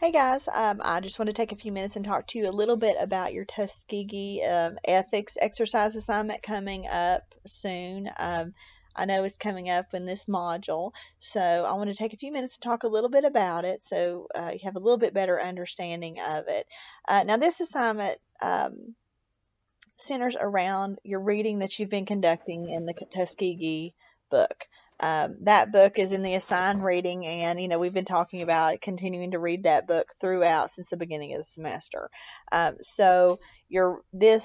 Hey guys, I just want to take a few minutes and talk to you a little bit about your Tuskegee ethics exercise assignment coming up soon. I know it's coming up in this module, so I want to take a few minutes and talk a little bit about it so you have a little bit better understanding of it. Now, this assignment centers around your reading that you've been conducting in the Tuskegee book. That book is in the assigned reading, and we've been talking about continuing to read that book throughout since the beginning of the semester. So your this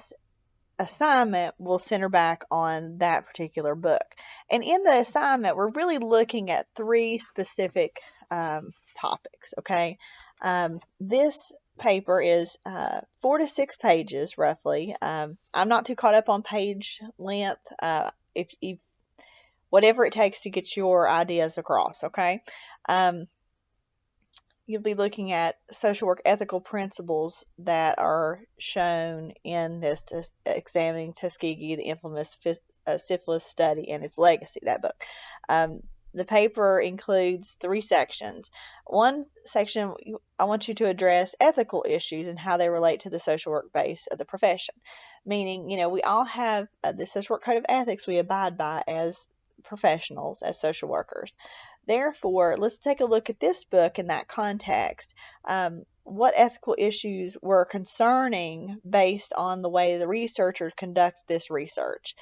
assignment will center back on that particular book, and in the assignment, we're really looking at three specific topics. Okay, this paper is 4 to 6 pages roughly. I'm not too caught up on page length. If whatever it takes to get your ideas across, okay? Um, you'll be looking at social work ethical principles that are shown in this examining Tuskegee, the infamous syphilis study and its legacy, that book. The paper includes 3 sections. One section, I want you to address ethical issues and how they relate to the social work base of the profession. Meaning, we all have the social work code of ethics we abide by as professionals, as social workers. Therefore, let's take a look at this book in that context. What ethical issues were concerning based on the way the researchers conduct this research?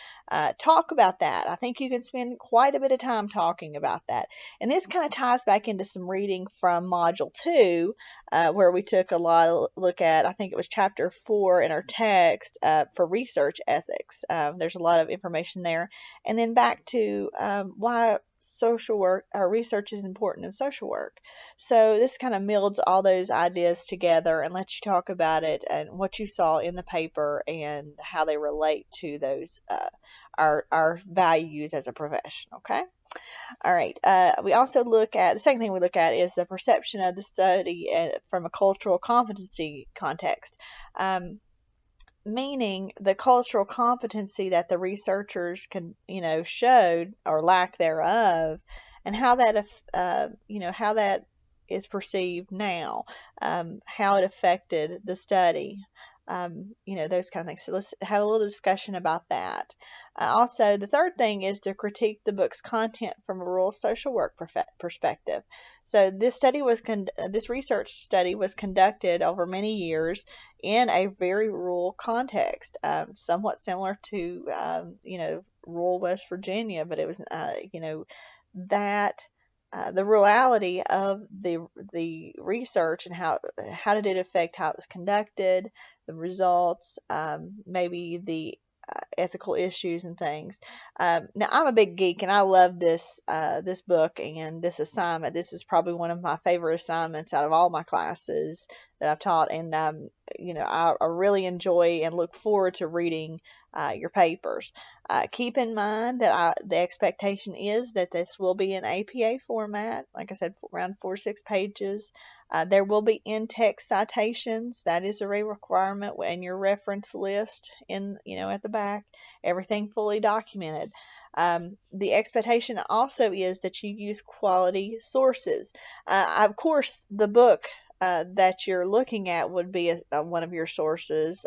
Talk about that. I think you can spend quite a bit of time talking about that. And this kind of ties back into some reading from Module 2, where we took a lot of look at, I think it was Chapter 4 in our text for research ethics. There's a lot of information there. And then back to why social work or research is important in social work. So this kind of melds all those ideas together and lets you talk about it and what you saw in the paper and how they relate to those our values as a profession. Okay. All right. We also look at the second thing we look at is the perception of the study from a cultural competency context. Meaning the cultural competency that the researchers showed or lack thereof, and how that how that is perceived now, how it affected the study, those kind of things. So let's have a little discussion about that. Also, the third thing is to critique the book's content from a rural social work perspective. So this research study was conducted over many years in a very rural context, somewhat similar to rural West Virginia, but it was that. The reality of the research and how did it affect how it was conducted, the results, maybe the ethical issues and things. Now I'm a big geek and I love this book and this assignment. This is probably one of my favorite assignments out of all my classes that I've taught, and I really enjoy and look forward to reading your papers. Keep in mind that the expectation is that this will be in APA format. Like I said, around 4 to 6 pages. There will be in-text citations. That is a requirement, and your reference list at the back. Everything fully documented. The expectation also is that you use quality sources. Of course, the book that you're looking at would be one of your sources.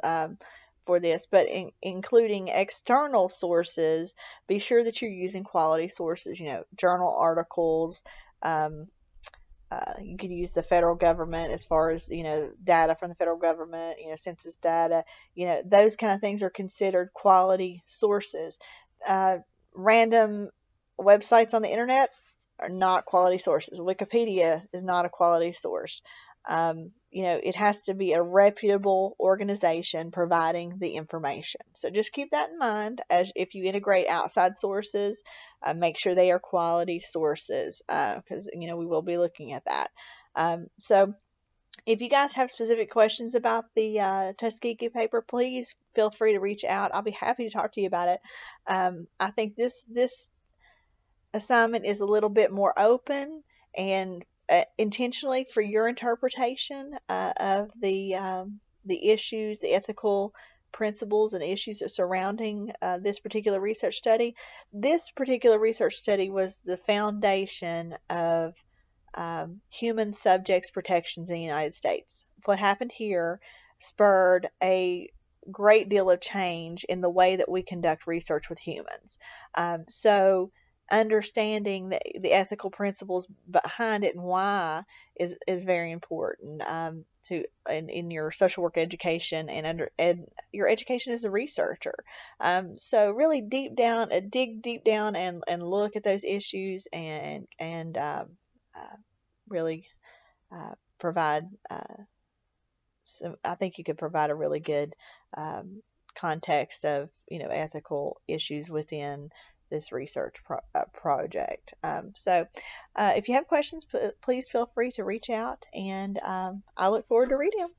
For this, but including external sources, be sure that you're using quality sources, journal articles. You could use the federal government as far as, data from the federal government, census data, those kind of things are considered quality sources. Random websites on the internet are not quality sources. Wikipedia is not a quality source. It has to be a reputable organization providing the information. So just keep that in mind as if you integrate outside sources, make sure they are quality sources, because, we will be looking at that. So if you guys have specific questions about the Tuskegee paper, please feel free to reach out. I'll be happy to talk to you about it. I think this assignment is a little bit more open and intentionally for your interpretation of the issues, the ethical principles and issues surrounding this particular research study. This particular research study was the foundation of human subjects protections in the United States. What happened here spurred a great deal of change in the way that we conduct research with humans. So understanding the ethical principles behind it and why is very important to in your social work education and your education as a researcher. So really dig deep down and look at those issues and really provide some. I think you could provide a really good context of ethical issues within this research project. So if you have questions, please feel free to reach out, and I look forward to reading them.